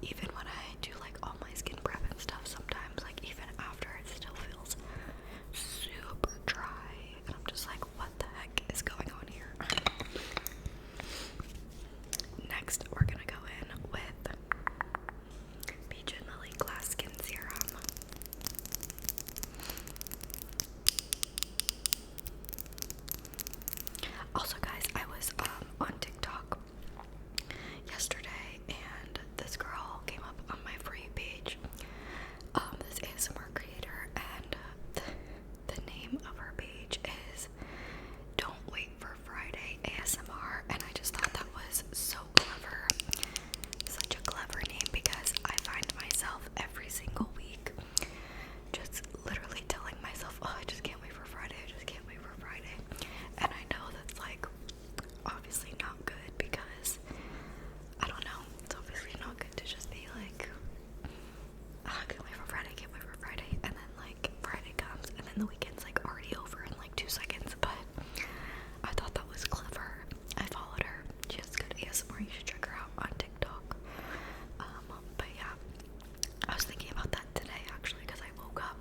even when I do like all my skin prep and stuff, sometimes like even after it still feels super dry, and I'm just like, what the heck is going on here? Next, we're gonna go in with Peach and Lily Glass Skin Serum. Also, guys, I was on TikTok yesterday, and this girl came up on my For You page, this ASMR creator, and the name of her page is Don't Wait for Friday ASMR, and I just thought that was so clever. Such a clever name, because I find myself every single week just literally telling myself, oh, I just can't wait for Friday, I just can't wait for Friday. And I know that's like obviously not good, because I don't know, it's obviously not good to just be like, oh, I can't wait for Friday, I can't wait for Friday, and then like Friday comes and then the weekend's like already over in like 2 seconds. But I thought that was clever. I followed her. She has good ASMR. You should check her out on TikTok. But yeah, I was thinking about that today actually, because I woke up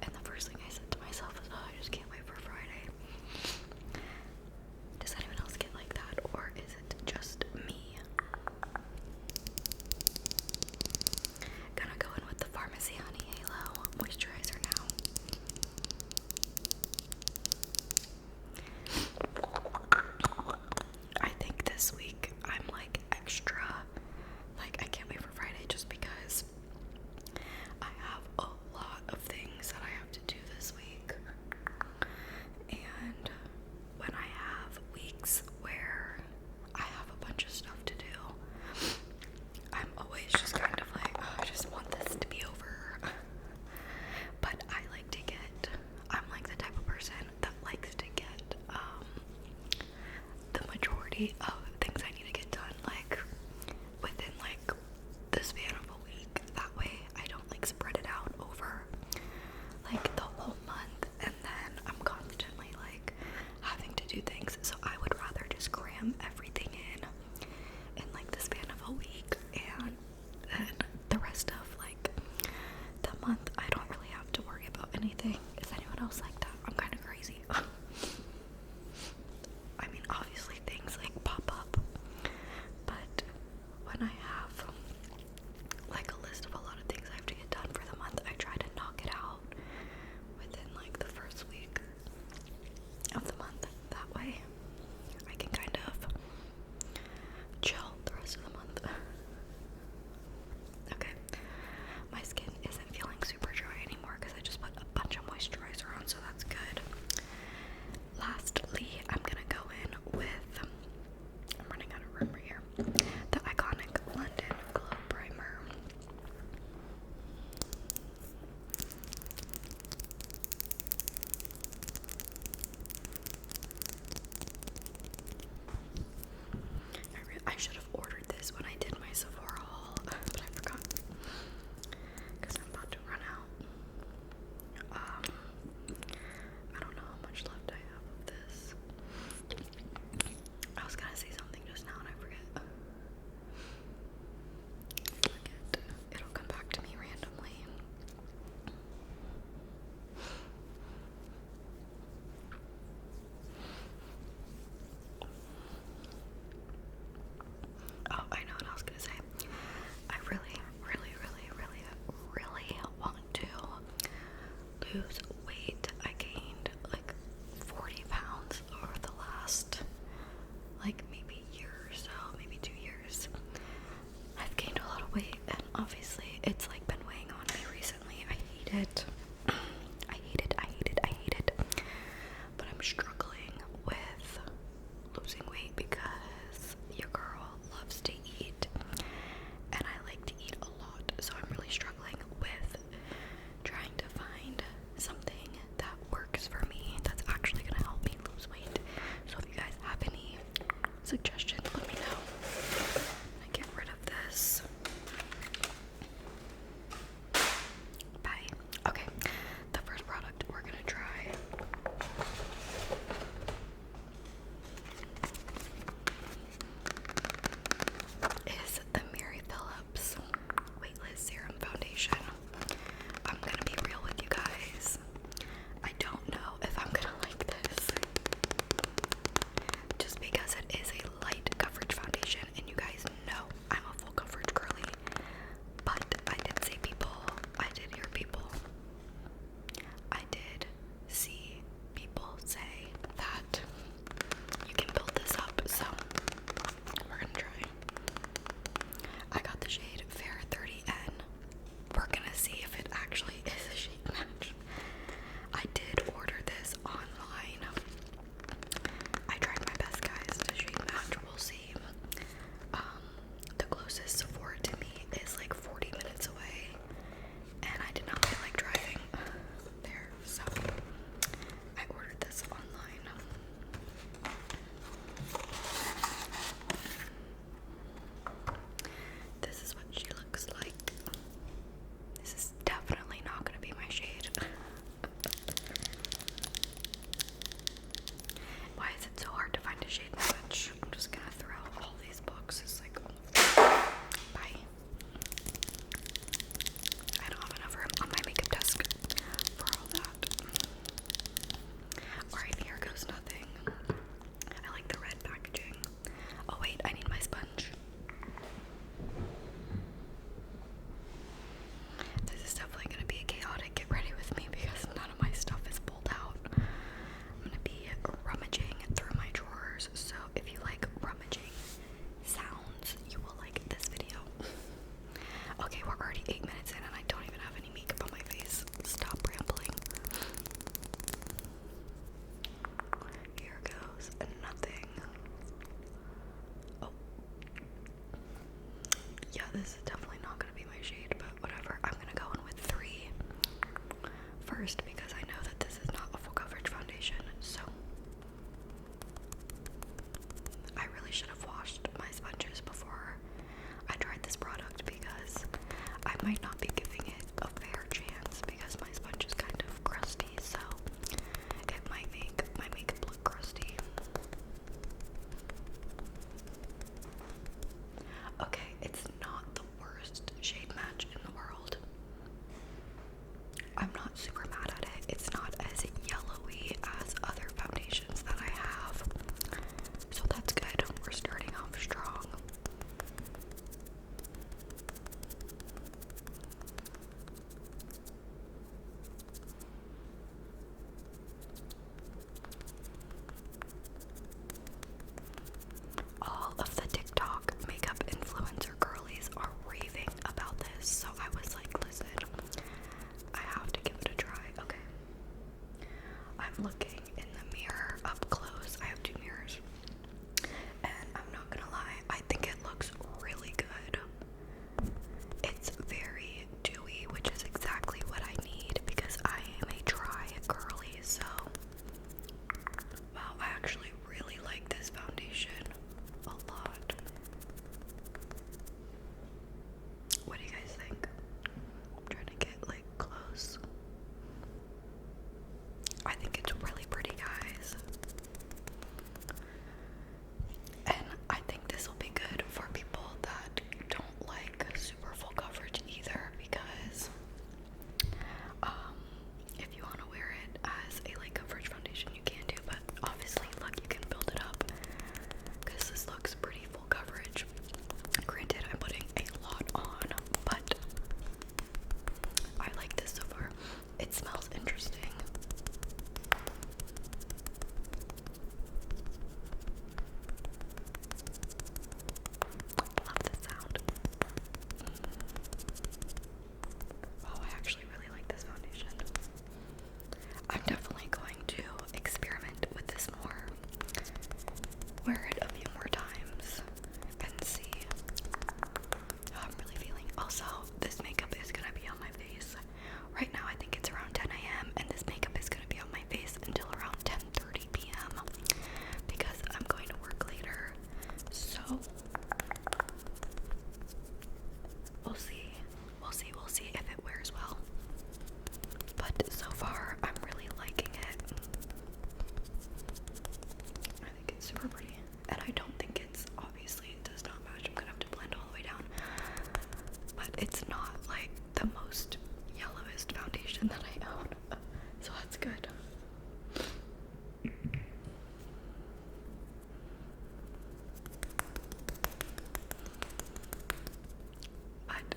and the first thing I said to myself was, oh, I just can't wait for Friday. Does anyone else get like that, or is it just me? Gonna go in with the Pharmacy Honey Halo Moisturizer now. I think this week I'm like extra, like I can't wait for Friday, just because I have a lot of things that I have to do this week. And when I have weeks where I have a bunch of stuff to do, I'm always just kind of like, oh, I just want this to be over. But I like to get, I'm like the type of person that likes to get the majority of things I need to get done like within like the span of a week. That way I don't like spread it out over like the whole month, and then I'm constantly like having to do things. So I would rather just cram everything in like the span of a week, and then the rest of like the month I don't really have to worry about anything. Is anyone else like that? I'm kind of crazy. I mean, obviously things like pop up, but when I have like a list of a lot of things I have to get done for the month, I try to knock it out within like the first week of the month. That way I can kind of chill the rest of the month. Okay, my skin isn't feeling super dry anymore because I just put a bunch of moisturizer on, so that's good. Lastly, I'm gonna go in with, I'm running out of room right here, the Iconic London Glow Primer. I should have ordered this when I did my Sephora haul, but I forgot because I'm about to run out. I don't know how much left I have of this. I was gonna say something just now and I forget. It'll come back to me randomly. Oh, I know what I was gonna say. I really want to lose weight. I gained like 40 pounds over the last like maybe year or so, maybe 2 years. I've gained a lot of weight, and obviously it's like been weighing on me recently. I hate it. I hate it. But I'm struggling with losing weight because your girl loves to eat, and I like to eat a lot. So I'm really struggling with trying to find something that works for me that's actually gonna help me lose weight. So if you guys have any suggestions, let me know. I'm gonna get rid of this. Bye. Okay. this is definitely not gonna be my shade, but whatever. I'm gonna go in with 3 first because I know that this is not a full coverage foundation, so I really should have washed my sponges before I tried this product because I might not be giving it a fair chance because my sponge is kind of crusty, so it might make my makeup look crusty. Okay, it's not the worst shade match in the world. I'm not super mad at it. It's not as yellowy as other foundations that I have. So that's good. We're starting off strong. All of the TikTok makeup influencer girlies are raving about this, so I was like, listen, I have to give it a try. Okay. I'm looking in the mirror up close. I have 2 mirrors. And I'm not gonna lie, I think it looks really good. It's very dewy, which is exactly what I need because I am a dry girly, so wow, I actually really like this foundation a lot. What do you guys think? I'm trying to get like close. I think it's really pretty, guys. And I think this will be good for people that don't like super full coverage either because if you want to wear it as a light coverage foundation, you can do, but obviously, look, you can build it up because this looks pretty full coverage. Granted, I'm putting a lot on, but I like this so far. It smells interesting. Love the sound. Oh, I actually really like this foundation. I'm definitely going to experiment with this more. Wear it a few more times and see how I'm really feeling. Also, this makeup is gonna be on my face. Right now I think it's around 10 a.m. and this makeup is gonna be on my face until around 10:30 p.m. because I'm going to work later. So we'll see. We'll see if it wears well. But so far I'm really liking it. I think it's super pretty. And I don't think it's, obviously it does not match. I'm gonna have to blend all the way down. But it's not like the most yellowest foundation that I own. So that's good. But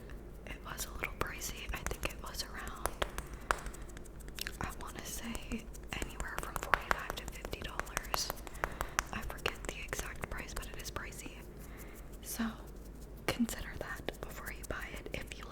it was a little pricey. I think it was around, I want to say anywhere from $45 to $50. I forget the exact price, but it is pricey. So consider that before you buy it if you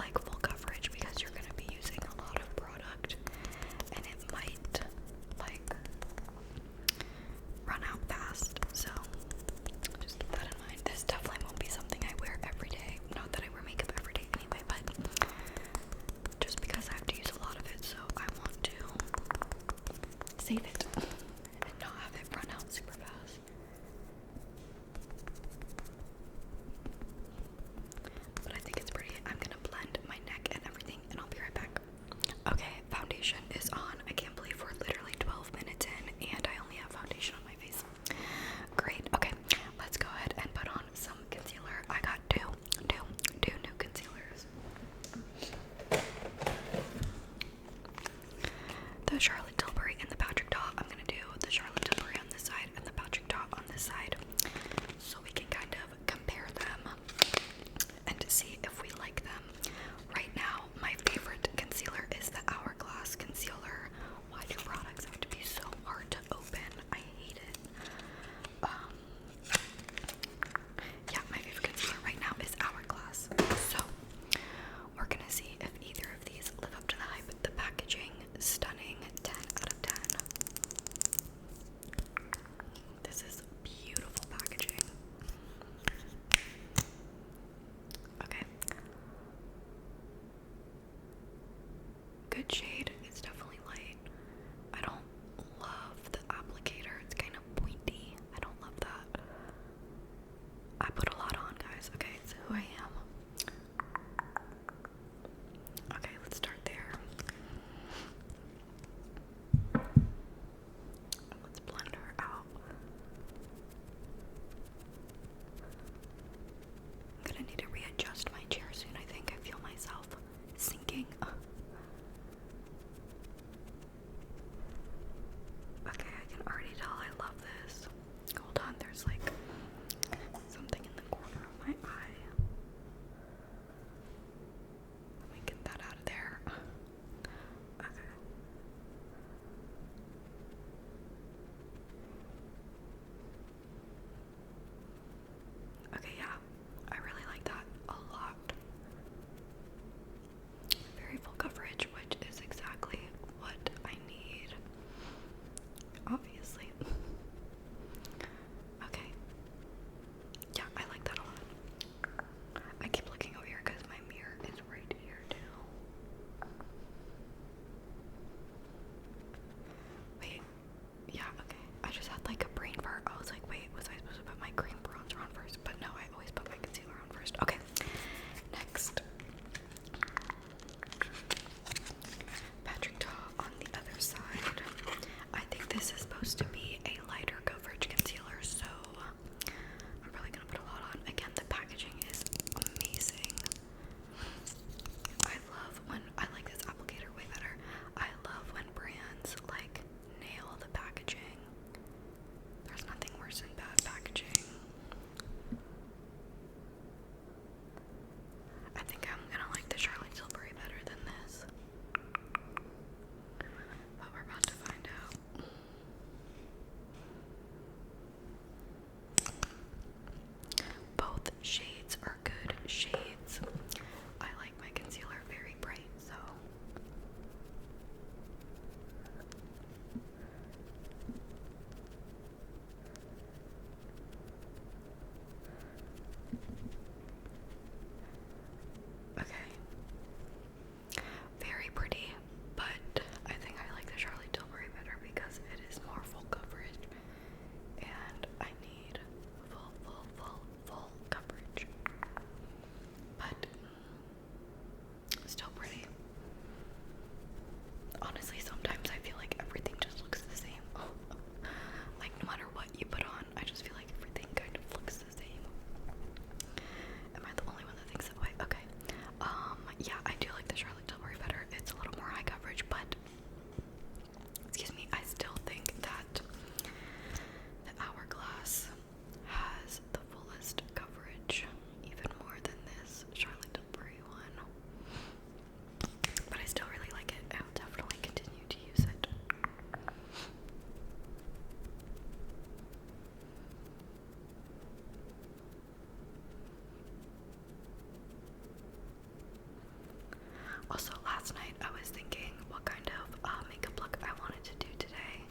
Also, last night I was thinking what kind of makeup look I wanted to do today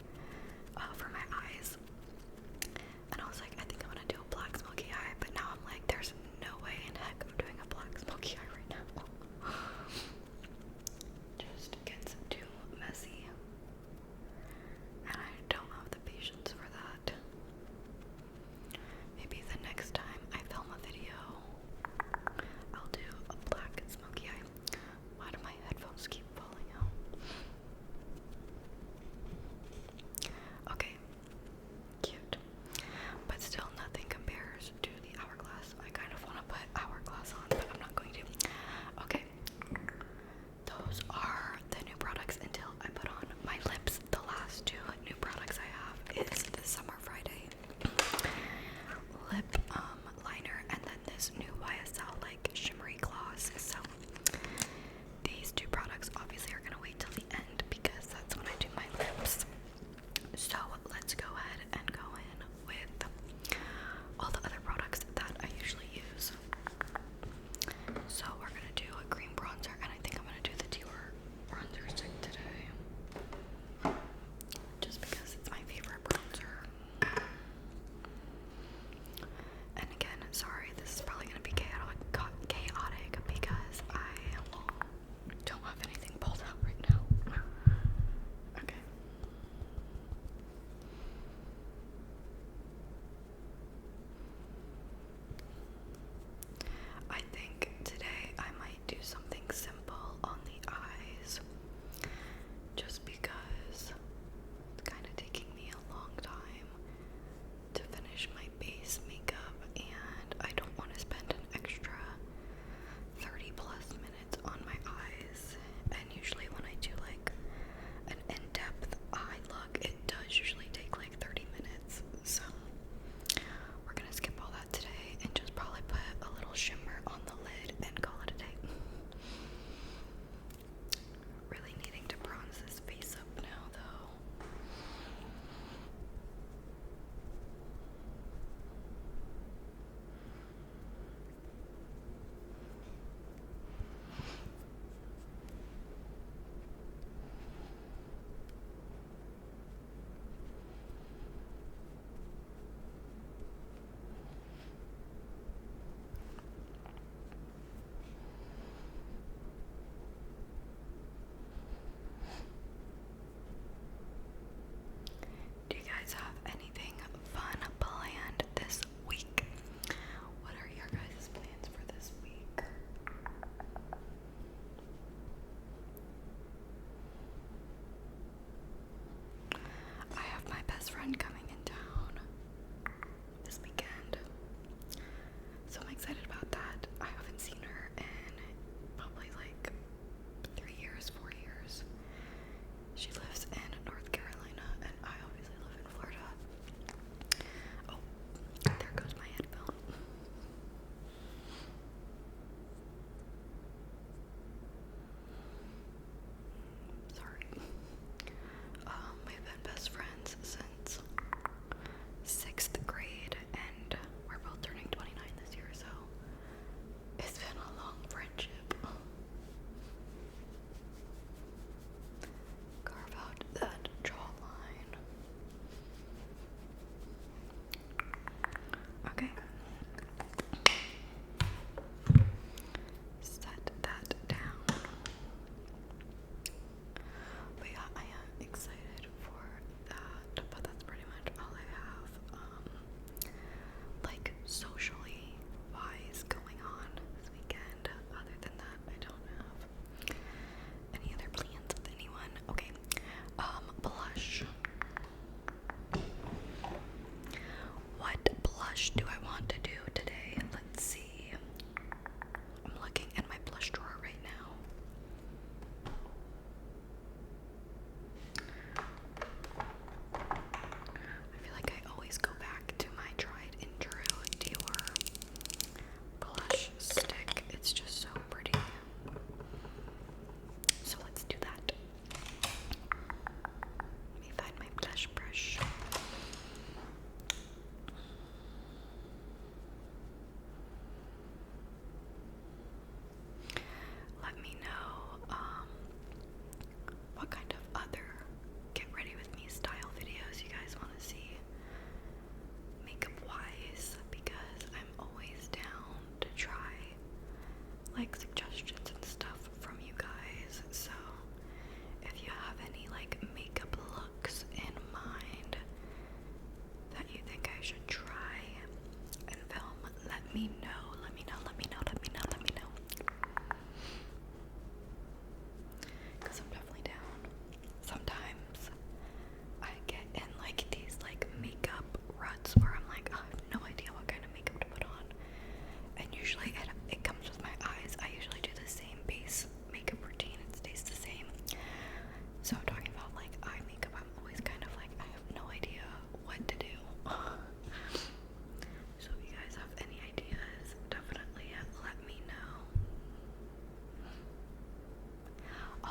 for my eyes. And I was like, I think I'm gonna do a black smoky eye, but now I'm like, there's no way in heck I'm doing a black smoky eye right now. Just gets too messy. And I don't have the patience for that. Maybe the next time I film a video, I'll do a black smoky eye. Why do my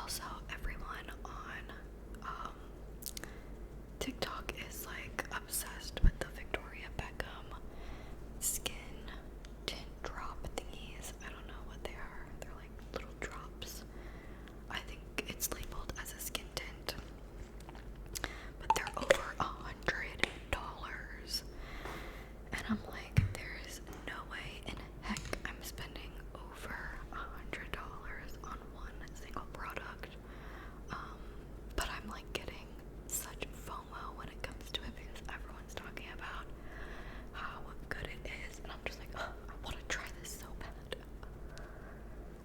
also, everyone on TikTok is like obsessed with the Victoria Beckham skin tint drop thingies. I don't know what they are. They're like little drops. I think it's labeled as a skin tint, but they're over $100. And I'm like, there is no way in heck I'm spending over $100 on one single product. But I'm like getting such FOMO when it comes to it because everyone's talking about how good it is, and I'm just like, oh, I want to try this so bad.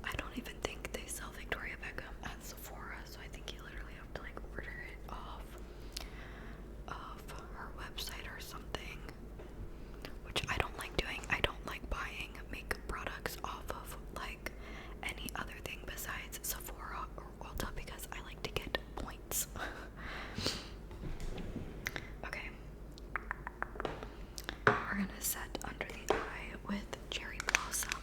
I don't even think they sell Victoria Beckham at Sephora, so I think you literally have to like order it off of her website or something, which I don't like doing. I don't like buying makeup products off of like any other thing besides Sephora or Ulta because I like to get points. Okay, we're gonna set under the eye with Cherry Blossom.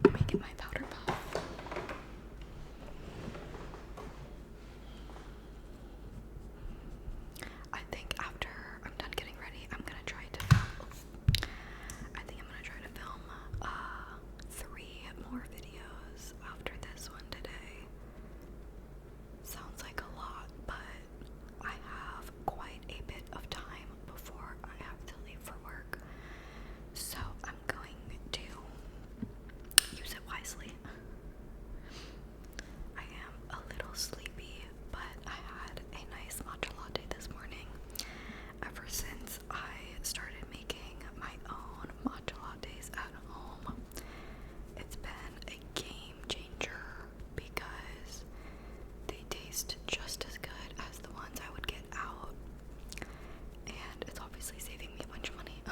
Let me get my powder puff. I think after I'm done getting ready, I'm gonna try to film. I think I'm gonna try to film 3 more videos after this one today. Sounds like a lot, but I have quite a bit of time before I have to leave for work. So I'm going to use it wisely. I am a little sleepy, but I had a nice matcha latte this morning. Ever since I started making my own matcha lattes at home, it's been a game changer because they taste just as good as the ones I would get out, and it's obviously saving me a bunch of money.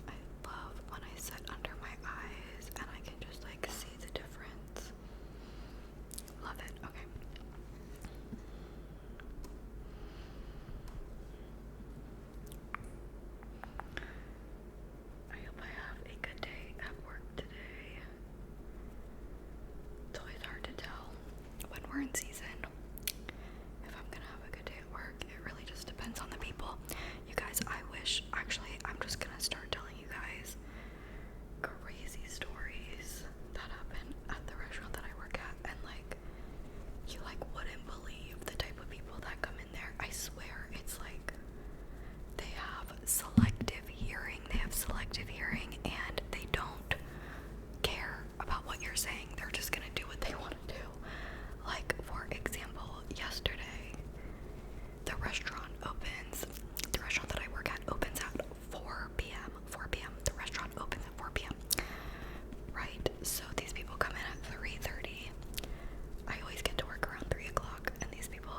I love when I sit under my eyes and I can just like see the difference. Love it. Okay. I hope I have a good day at work today. It's always hard to tell when we're in season if I'm gonna have a good day at work. It really just depends on the people. You guys, I wish, actually, I'm just gonna start telling you guys crazy stories that happen at the restaurant that I work at, and like, you like wouldn't believe the type of people that come in there. I swear, it's like they have selective hearing. And they don't care about what you're saying. They're just gonna do what they want to do. Like, for example, yesterday, the restaurant that I work at opens at 4 p.m. 4 p.m. The restaurant opens at 4 p.m. Right? So these people come in at 3:30. I always get to work around 3 o'clock, and these people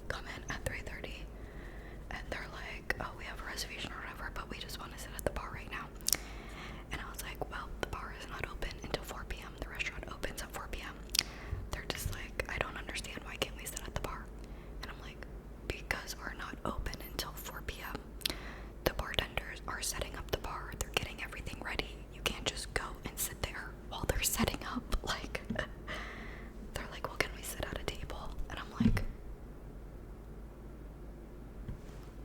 come in at 3:30, and they're like, oh, we have a reservation or whatever, but we just want to sit at the bar right now. And I was like, well, the bar is not open until 4 p.m. The restaurant opens at 4 p.m. They're just like, I don't understand. Why can't we sit at the bar? And I'm like, because we're not open until 4 p.m. The bartenders are setting up the bar. They're getting everything ready. You can't just go and sit there while they're setting up. Like, they're like, well, can we sit at a table? And I'm like,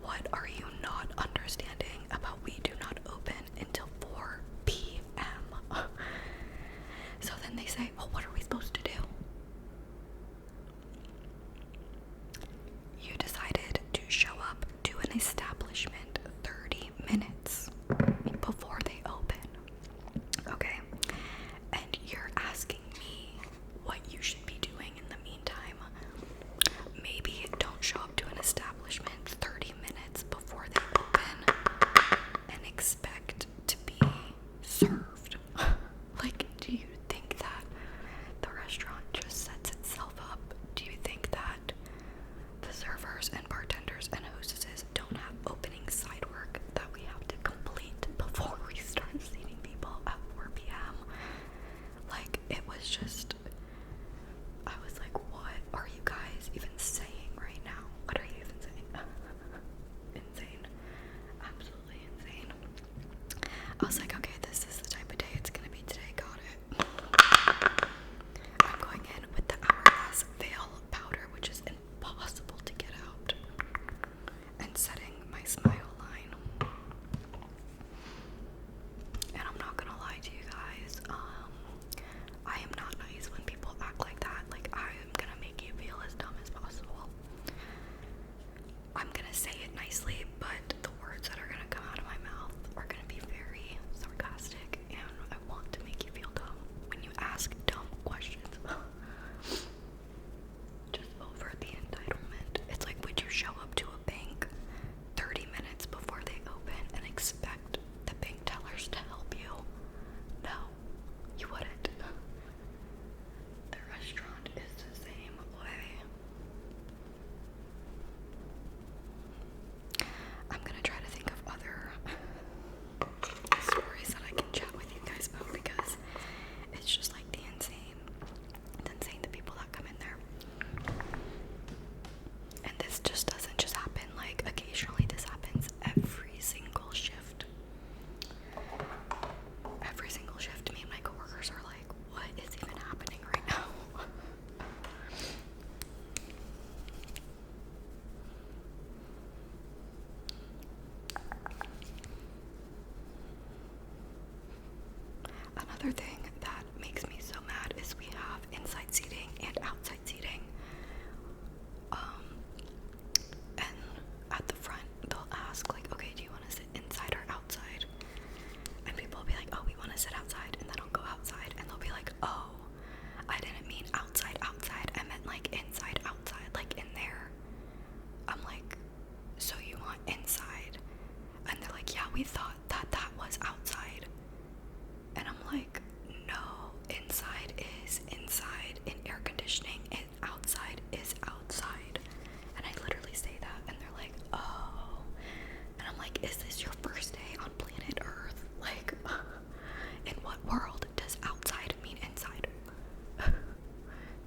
what are you not understanding about we do not open until 4 p.m.? So then they say, well, what are we supposed to do? You decided to show up to an establishment 30 minutes before they open, okay? And you're asking me what you should be doing in the meantime. Maybe don't show up to an establishment 30 minutes before they open and expect to be served. Like, do you think that the restaurant just sets itself up? Do you think that the servers and bartenders and hostesses don't have opening side work that we have to complete before we start seating people at 4 p.m.? Like, it was just, I was like, what are you guys even saying right now? What are you even saying? another thing that makes me so mad is we have inside seating and outside seating. And at the front, they'll ask, like, okay, do you want to sit inside or outside? And people will be like, oh, we want to sit outside. And then I'll go outside, and they'll be like, oh, I didn't mean outside, outside. I meant, like, inside, outside, like, in there. I'm like, so you want inside? And they're like, yeah, we thought that that was outside. And I'm like, no, inside is inside in air conditioning, and outside is outside. And I literally say that, and they're like, oh. And I'm like, is this your first day on planet Earth? Like, in what world does outside mean inside?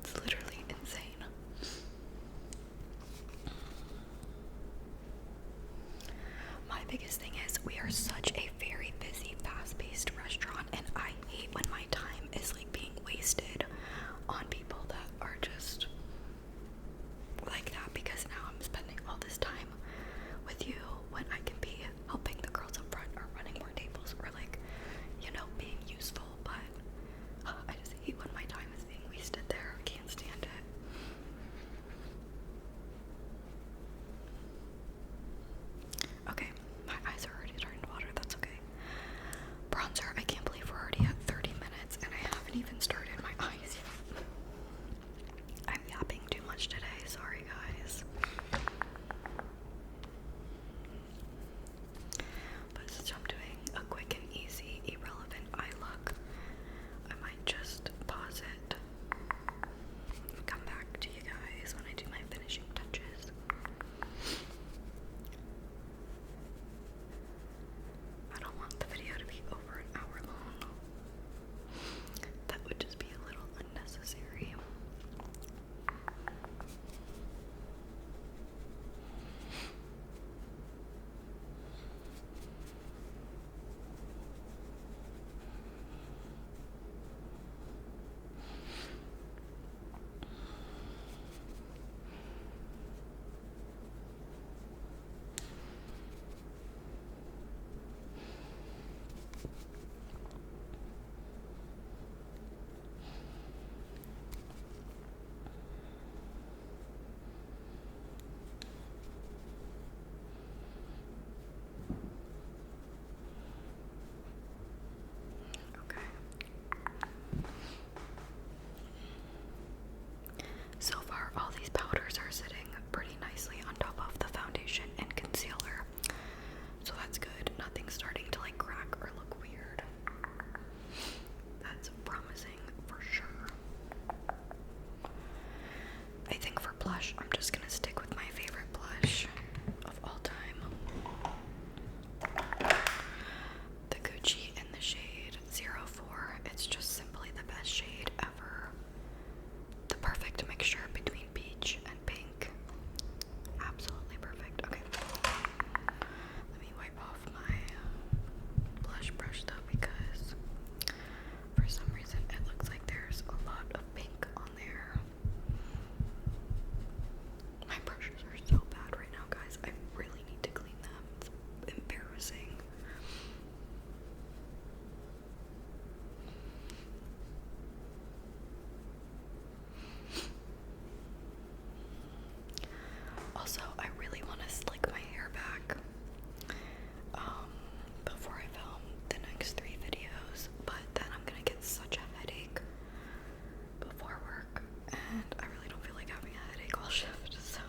It's literally insane. My biggest thing is we are such a very busy, fast-paced restaurant, and I hate when my time is like being wasted on people that are just like that, because now I'm spending all this time with you when I can be helping the girls up front or running more tables or, like, you know, being useful. But I just hate when my time is being wasted there. I can't stand it. Okay, my eyes are already starting to water. That's okay. Bronzer, I can't believe we're already at 30 minutes and I haven't even started my eyes yet. I'm yapping too much today. Sorry, guys. But since I'm doing a quick and easy, irrelevant eye look, I might just pause it and come back to you guys when I do my finishing touches. I don't want the video to be over an hour long. That would just be a little unnecessary. Okay. So far, all these powders are sitting pretty nicely on top of the foundation and concealer. So that's good. Nothing's starting to, like, crack or look weird. That's promising for sure. I think for blush, I'm just gonna stick with my favorite blush of all time. The Gucci in the shade 04. It's just simply the best shade ever. The perfect mixture between peach and pink. Absolutely perfect. Okay. Let me wipe off my blush brush though, because for some reason it looks like there's a lot of pink on there. My brushes are so bad right now, guys. I really need to clean them. It's embarrassing. Also, I really want to slick my hair back before I film the next 3 videos, but then I'm gonna get such a headache before work, and I really don't feel like having a headache all shift, so.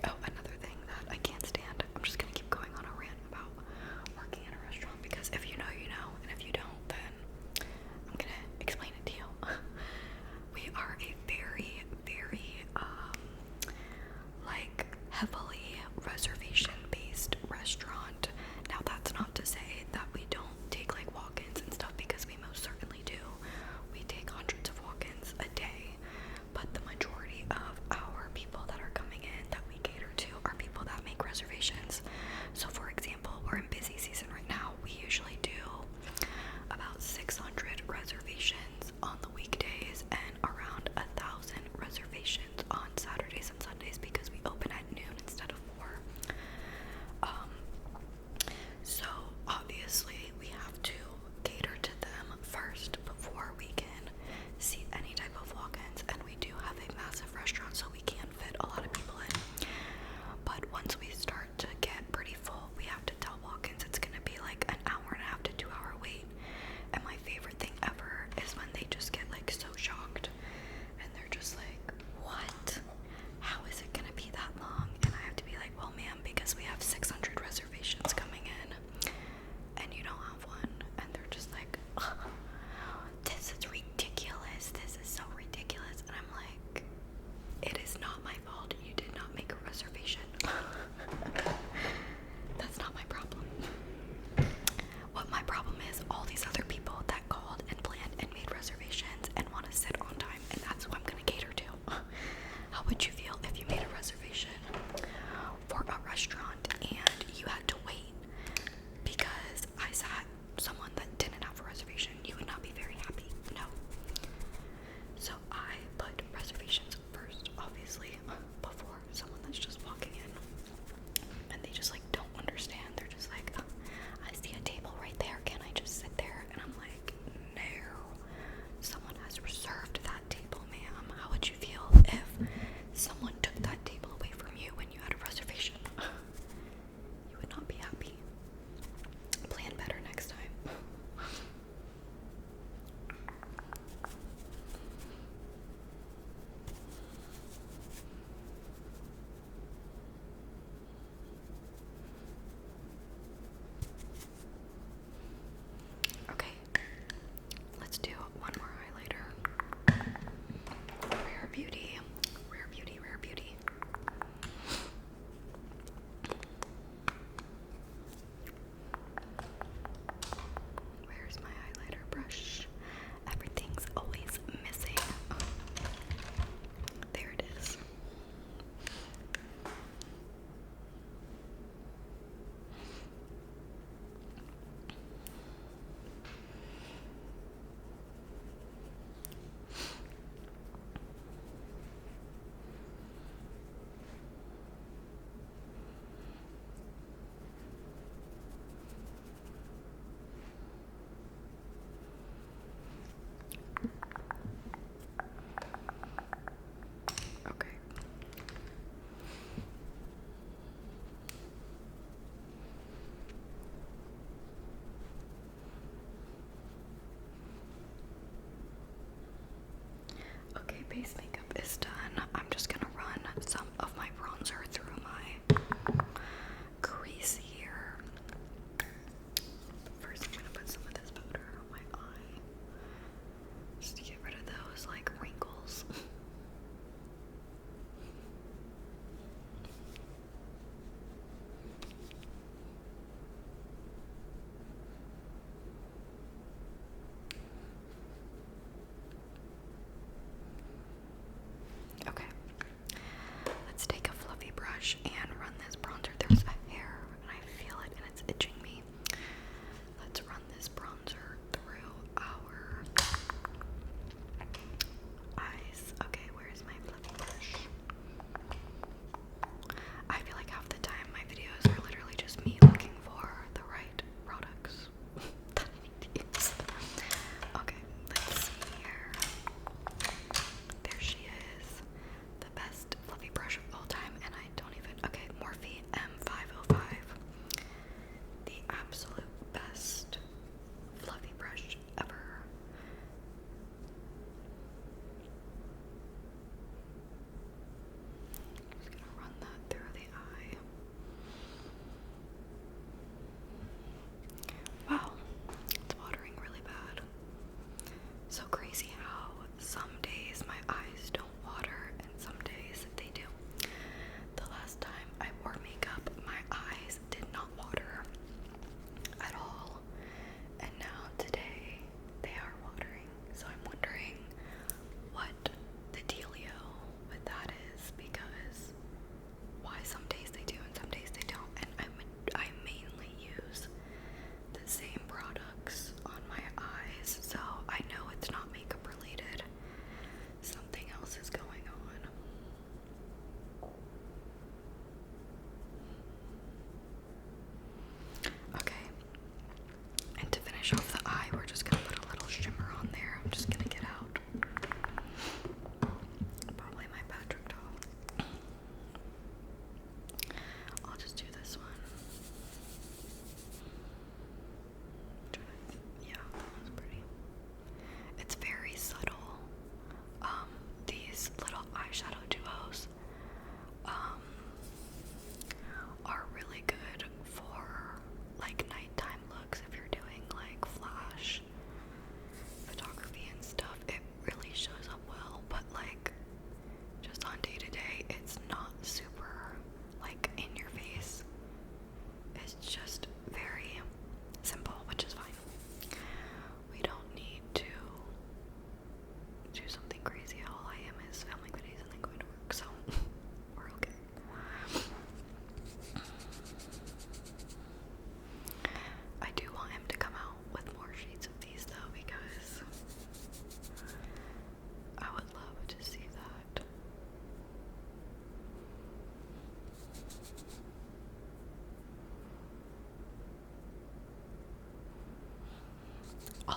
Oh, another thing that I can't stand, I'm just gonna keep going on a rant about working in a restaurant, because if you know, you know, and if you don't, then I'm gonna explain it to you. We are a very, very, like, heavily reservation-based restaurant. Now, that's not to say that we don't take, like, walk-ins and stuff, because we most certainly do. We take hundreds of walk-ins a day, but the majority of our people that are coming in that we cater to are people that make reservations. So, for example, we're in busy season right now. We usually do about 600 reservations on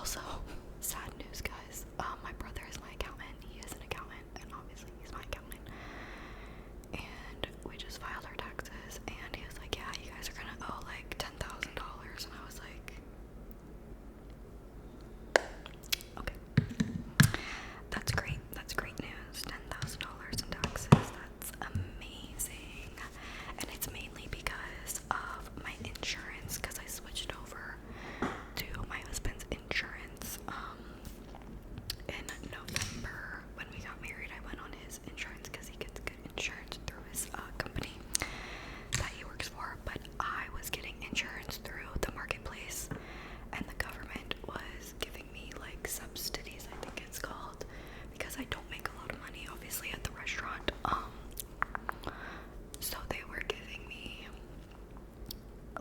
Also, sad news, guys. My brother is my accountant. He is an accountant, and obviously he's my accountant. And we just filed our taxes, and he was like, "Yeah, you guys are gonna owe like $10,000." And I was like, "Okay, that's great. That's great news. $10,000 in taxes. That's amazing." And it's mainly because of my insurance, because I switched over to my husband's insurance in November. When we got married, I went on his insurance because he gets good insurance through his company that he works for. But I was getting insurance through the marketplace, and the government was giving me like subsidies, I think it's called, because I don't make a lot of money obviously at the restaurant. So they were giving me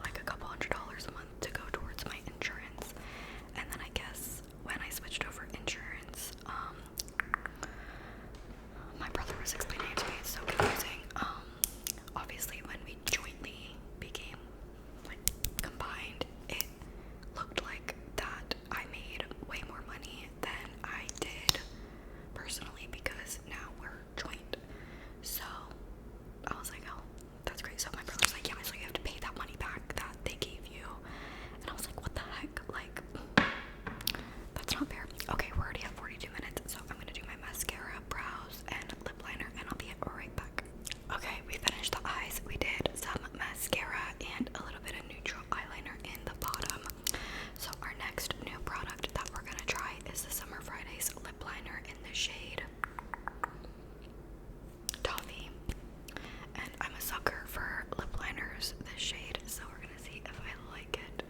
like a couple $100s a month to go towards my insurance. And then I guess when I switched over insurance, my brother was explaining it to me, it's so confusing. Obviously when we jointly became like combined, it looked like that I made way more money than I did personally, because now we're joint. So I was like, oh, that's great. So my brother's like, yeah, so you have to pay that money back that they gave you. And I was like, what the heck? Like, that's not fair. Okay, we're already at 42 minutes, so I'm gonna do my mascara, brows, and lip liner, and I'll be right back. Okay, we finished the eyes. We did some mascara and a little bit of neutral eyeliner in the bottom. So our next new product that we're gonna try is the Summer Fridays lip liner in the shade Toffee. And I'm a sucker for lip liners this shade, so we're gonna see if I like it.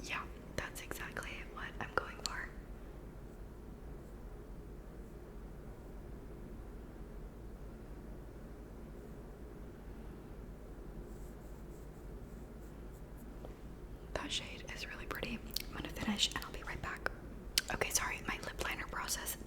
Yeah, that's exactly what I'm going for. That shade is really pretty. I'm gonna finish and I'll be right back. Okay, sorry, my lip liner process